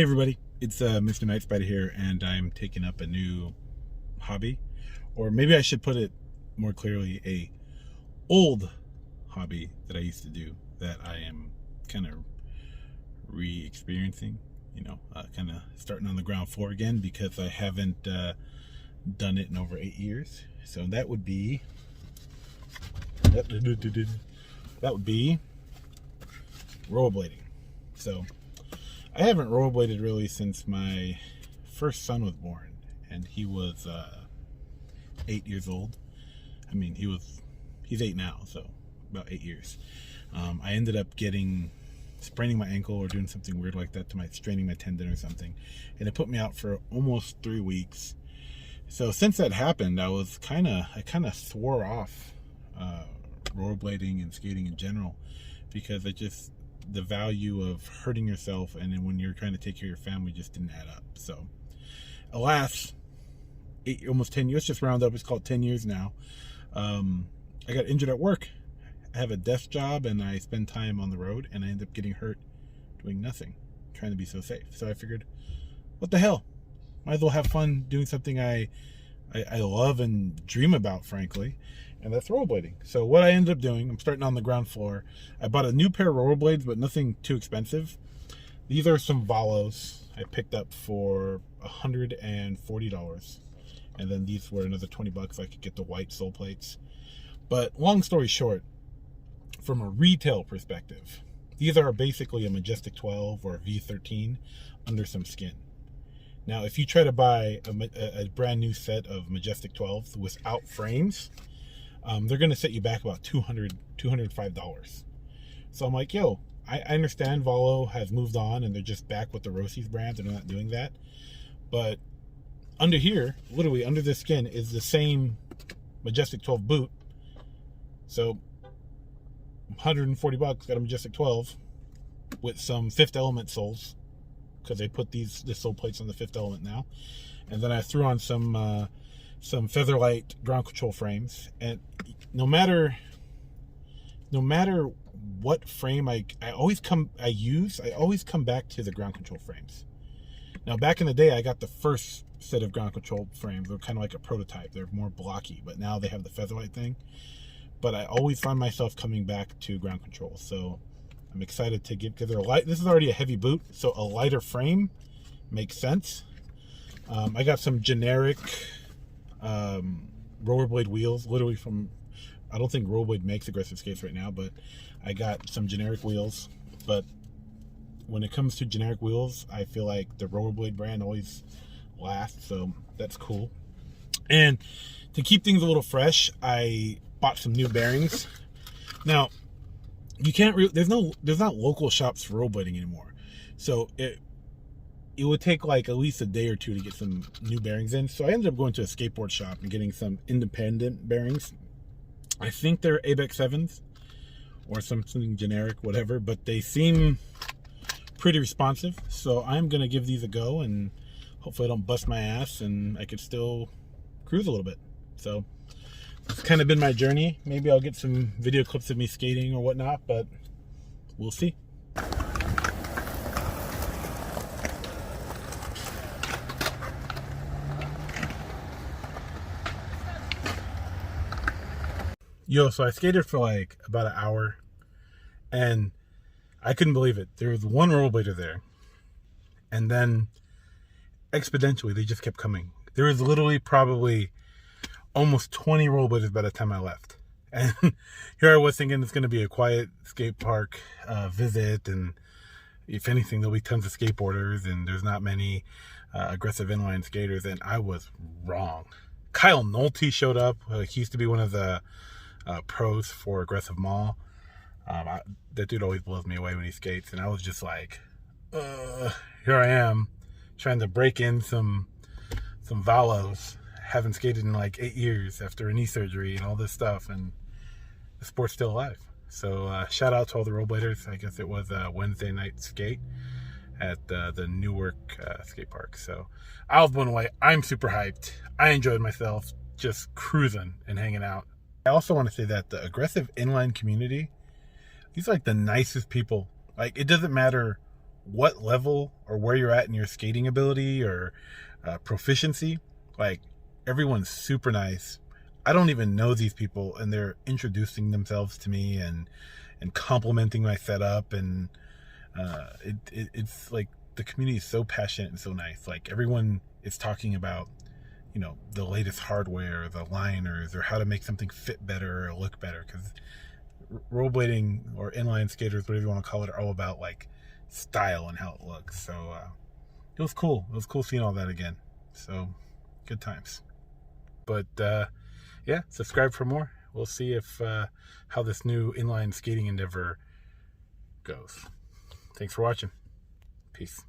Hey everybody, it's Mr. Nightspyder here, and I'm taking up a new hobby, or maybe I should put it more clearly, a old hobby that I used to do that I am kind of re-experiencing, kind of starting on the ground floor again because I haven't done it in over 8 years. So that would be rollerblading. So I haven't rollerbladed really since my first son was born, and he was 8 years old. I mean, he's 8 now, so about 8 years. I ended up spraining my ankle or doing something weird like that straining my tendon or something, and it put me out for almost 3 weeks. So since that happened, I kind of swore off rollerblading and skating in general, because the value of hurting yourself and then when you're trying to take care of your family just didn't add up. So alas, almost 10 years, just round up, it's called 10 years now. I got injured at work. I have a desk job and I spend time on the road, and I end up getting hurt doing nothing, trying to be so safe. So I figured, what the hell, might as well have fun doing something I love and dream about, frankly, and that's rollerblading. So what I ended up doing, I'm starting on the ground floor. I bought a new pair of rollerblades, but nothing too expensive. These are some Valos I picked up for $140, and then these were another $20 I could get the white sole plates. But long story short, from a retail perspective, these are basically a Majestic 12 or a V13 under some skin. Now, if you try to buy a brand new set of Majestic 12s without frames, they're going to set you back about $205. So I'm like, yo, I understand Valo has moved on and they're just back with the Rossi's brand. They're not doing that. But under here, literally under the skin, is the same Majestic 12 boot. So $140, got a Majestic 12 with some Fifth Element soles, because they put the sole plates on the Fifth Element now. And then I threw on some Featherlight ground control frames, and no matter what frame I always come back to the ground control frames. Now, back in the day, I got the first set of ground control frames. They're kind of like a prototype. They're more blocky, but now they have the Featherlight thing. But I always find myself coming back to ground control. So I'm excited to because they're light. This is already a heavy boot, so a lighter frame makes sense. I got some generic rollerblade wheels, literally from, I don't think Rollerblade makes aggressive skates right now, but I got some generic wheels. But when it comes to generic wheels, I feel like the Rollerblade brand always lasts, so that's cool. And to keep things a little fresh, I bought some new bearings. Now, you can't there's not local shops for rollerblading anymore, so it would take like at least a day or two to get some new bearings in. So I ended up going to a skateboard shop and getting some independent bearings. I think they're ABEX 7s or something generic, whatever, but they seem pretty responsive. So I'm gonna give these a go, and hopefully I don't bust my ass and I could still cruise a little bit. So it's kind of been my journey. Maybe I'll get some video clips of me skating or whatnot, but we'll see. Yo, so I skated for like about an hour, and I couldn't believe it. There was one rollerblader there, and then exponentially they just kept coming. There was literally probably almost 20 rollerbladers by the time I left. And here I was thinking it's going to be a quiet skate park visit, and if anything, there'll be tons of skateboarders, and there's not many aggressive inline skaters, and I was wrong. Kyle Nolte showed up. He used to be one of the pros for Aggressive Mall. That dude always blows me away when he skates, and I was just like, here I am trying to break in some Valos. Haven't skated in like 8 years after a knee surgery and all this stuff, and the sport's still alive. So shout out to all the rollerbladers. I guess it was a Wednesday night skate at the Newark skate park. So I was blown away. I'm super hyped. I enjoyed myself just cruising and hanging out. I also want to say that the aggressive inline community, these are like the nicest people. Like, it doesn't matter what level or where you're at in your skating ability or proficiency, like everyone's super nice. I don't even know these people, and they're introducing themselves to me and complimenting my setup, and it's like the community is so passionate and so nice. Like everyone is talking about, you know, the latest hardware, the liners, or how to make something fit better or look better, because rollerblading or inline skaters, whatever you want to call it, are all about like style and how it looks. So it was cool. It was cool seeing all that again. So good times. But yeah, subscribe for more. We'll see if how this new inline skating endeavor goes. Thanks for watching. Peace.